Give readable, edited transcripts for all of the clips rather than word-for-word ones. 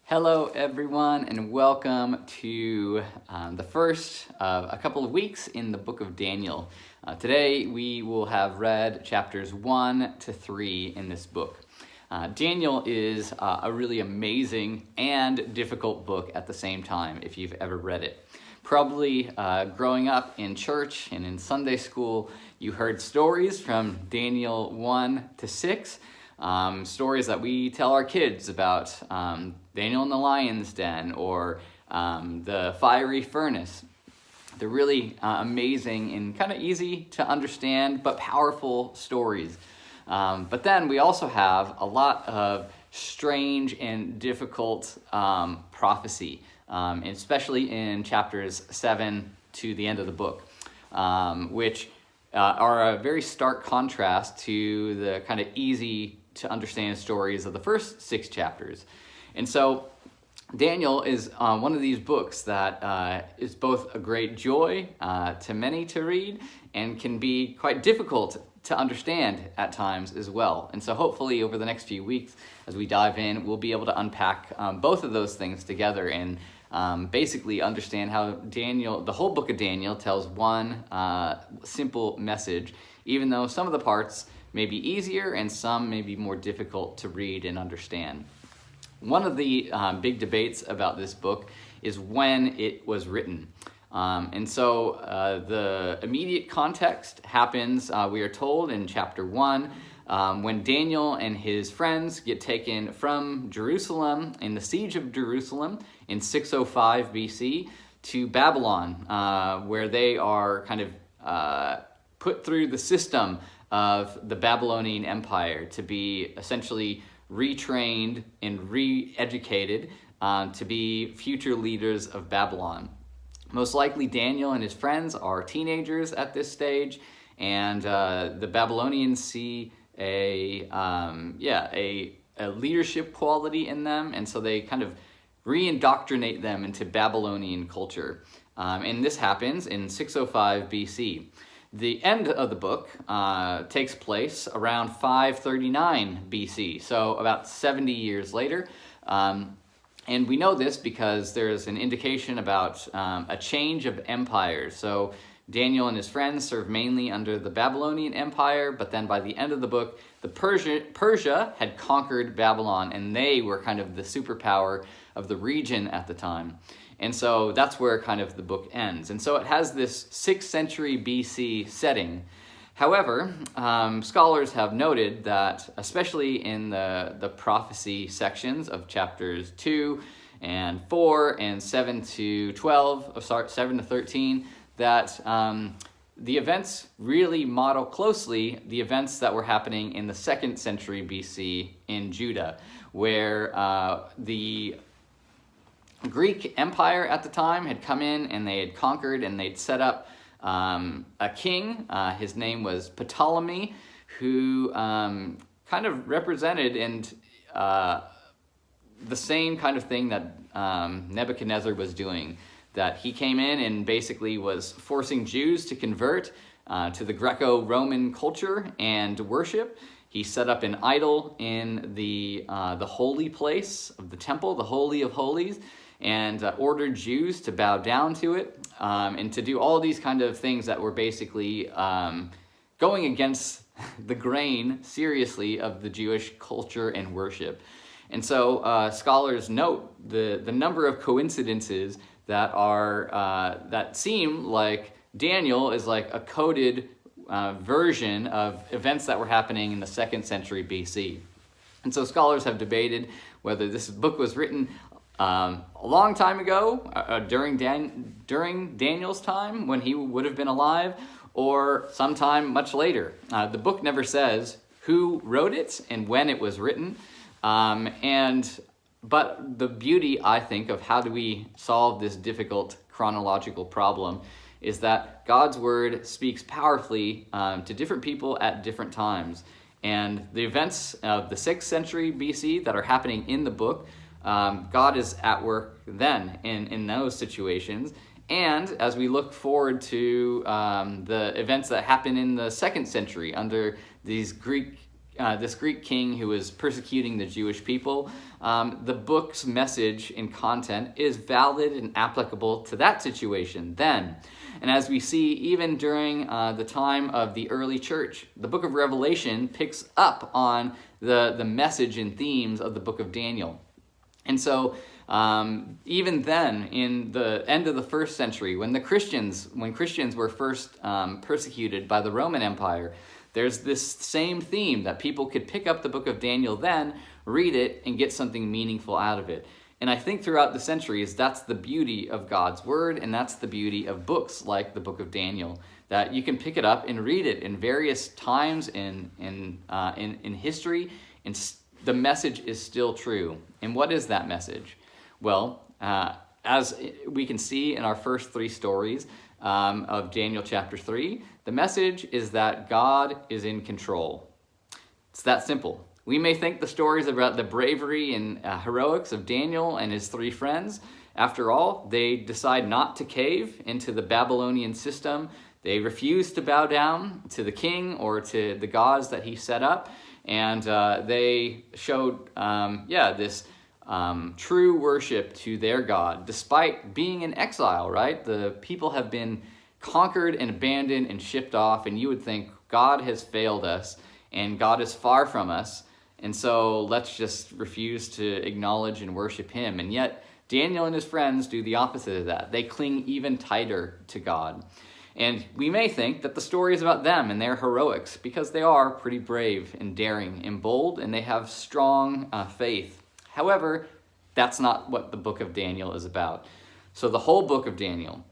Hello everyone, and welcome to the first of a couple of weeks in the book of Daniel. Today we will have read chapters 1 to 3 in this book. Daniel is a really amazing and difficult book at the same time if you've ever read it. Probably growing up in church and in Sunday school, you heard stories from Daniel 1 to 6. Stories that we tell our kids about Daniel in the lion's den or the fiery furnace. They're really amazing and kind of easy to understand but powerful stories. But then we also have a lot of strange and difficult prophecy, especially in chapters 7 to the end of the book, which are a very stark contrast to the kind of easy to understand stories of the first 6 chapters. And so Daniel is one of these books that is both a great joy to many to read and can be quite difficult to understand at times as well. And so hopefully over the next few weeks as we dive in, we'll be able to unpack both of those things together and basically understand how Daniel, the whole book of Daniel, tells one simple message, even though some of the parts may be easier and some may be more difficult to read and understand. One of the big debates about this book is when it was written. And so the immediate context happens, we are told in chapter 1, when Daniel and his friends get taken from Jerusalem in the siege of Jerusalem in 605 BC to Babylon, where they are kind of put through the system of the Babylonian Empire to be essentially retrained and re-educated to be future leaders of Babylon. Most likely Daniel and his friends are teenagers at this stage, and the Babylonians see a leadership quality in them, and so they kind of re-indoctrinate them into Babylonian culture. And this happens in 605 BC. The end of the book takes place around 539 BC, so about 70 years later. And we know this because there's an indication about a change of empires. So Daniel and his friends served mainly under the Babylonian Empire, but then by the end of the book, Persia had conquered Babylon, and they were kind of the superpower of the region at the time. And so that's where kind of the book ends. And so it has this 6th century BC setting. However, scholars have noted that, especially in the prophecy sections of chapters 2 and 4 and 7 to 13, that the events really model closely the events that were happening in the 2nd century BC in Judah, where the Greek Empire at the time had come in and they had conquered and they'd set up a king. His name was Ptolemy, who kind of represented the same kind of thing that Nebuchadnezzar was doing, that he came in and basically was forcing Jews to convert to the Greco-Roman culture and worship. He set up an idol in the holy place of the temple, the Holy of Holies, and ordered Jews to bow down to it and to do all these kind of things that were basically going against the grain, seriously, of the Jewish culture and worship. And so scholars note the number of coincidences that are that seem like Daniel is like a coded version of events that were happening in the 2nd century BC. And so scholars have debated whether this book was written a long time ago, during Daniel's time when he would have been alive, or sometime much later. The book never says who wrote it and when it was written. But the beauty, I think, of how do we solve this difficult chronological problem is that God's word speaks powerfully to different people at different times. And the events of the 6th century BC that are happening in the book, God is at work then in those situations. And as we look forward to the events that happen in the 2nd century under these Greek Greek king who was persecuting the Jewish people, the book's message and content is valid and applicable to that situation then. And as we see, even during the time of the early church, the book of Revelation picks up on the message and themes of the book of Daniel. And so even then, in the end of the first century, when Christians were first persecuted by the Roman Empire, there's this same theme that people could pick up the book of Daniel then, read it, and get something meaningful out of it. And I think throughout the centuries, that's the beauty of God's word, and that's the beauty of books like the book of Daniel, that you can pick it up and read it in various times in history, and the message is still true. And what is that message? Well, as we can see in our first three stories of Daniel chapter 3, the message is that God is in control. It's that simple. We may think the stories about the bravery and heroics of Daniel and his three friends. After all, they decide not to cave into the Babylonian system. They refuse to bow down to the king or to the gods that he set up. And they showed, this true worship to their God, despite being in exile, right? The people have been conquered and abandoned and shipped off, and you would think God has failed us and God is far from us. And so let's just refuse to acknowledge and worship him. And yet Daniel and his friends do the opposite of that. They cling even tighter to God. And we may think that the story is about them and their heroics, because they are pretty brave and daring and bold, and they have strong faith. However, that's not what the book of Daniel is about. So the whole book of Daniel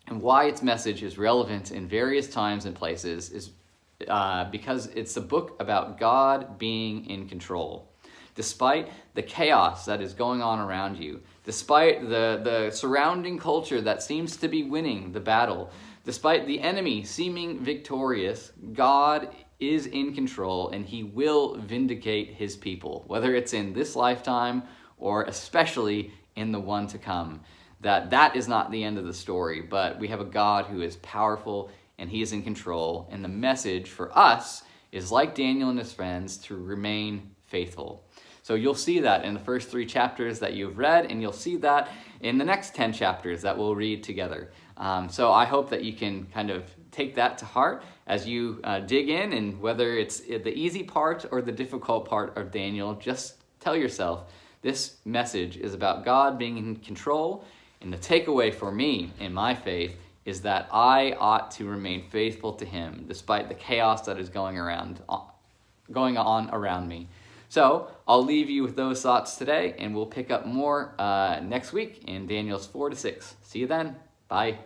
and why its message is relevant in various times and places is because it's a book about God being in control. Despite the chaos that is going on around you, despite the surrounding culture that seems to be winning the battle, despite the enemy seeming victorious, God is in control, and he will vindicate his people, whether it's in this lifetime or especially in the one to come. That is not the end of the story, but we have a God who is powerful and he is in control. And the message for us is, like Daniel and his friends, to remain faithful. So you'll see that in the first 3 chapters that you've read, and you'll see that in the next 10 chapters that we'll read together. So I hope that you can kind of take that to heart as you dig in, and whether it's the easy part or the difficult part of Daniel, just tell yourself, this message is about God being in control, and the takeaway for me in my faith is that I ought to remain faithful to him despite the chaos that is going on around me. So I'll leave you with those thoughts today, and we'll pick up more next week in Daniel's 4 to 6. See you then. Bye.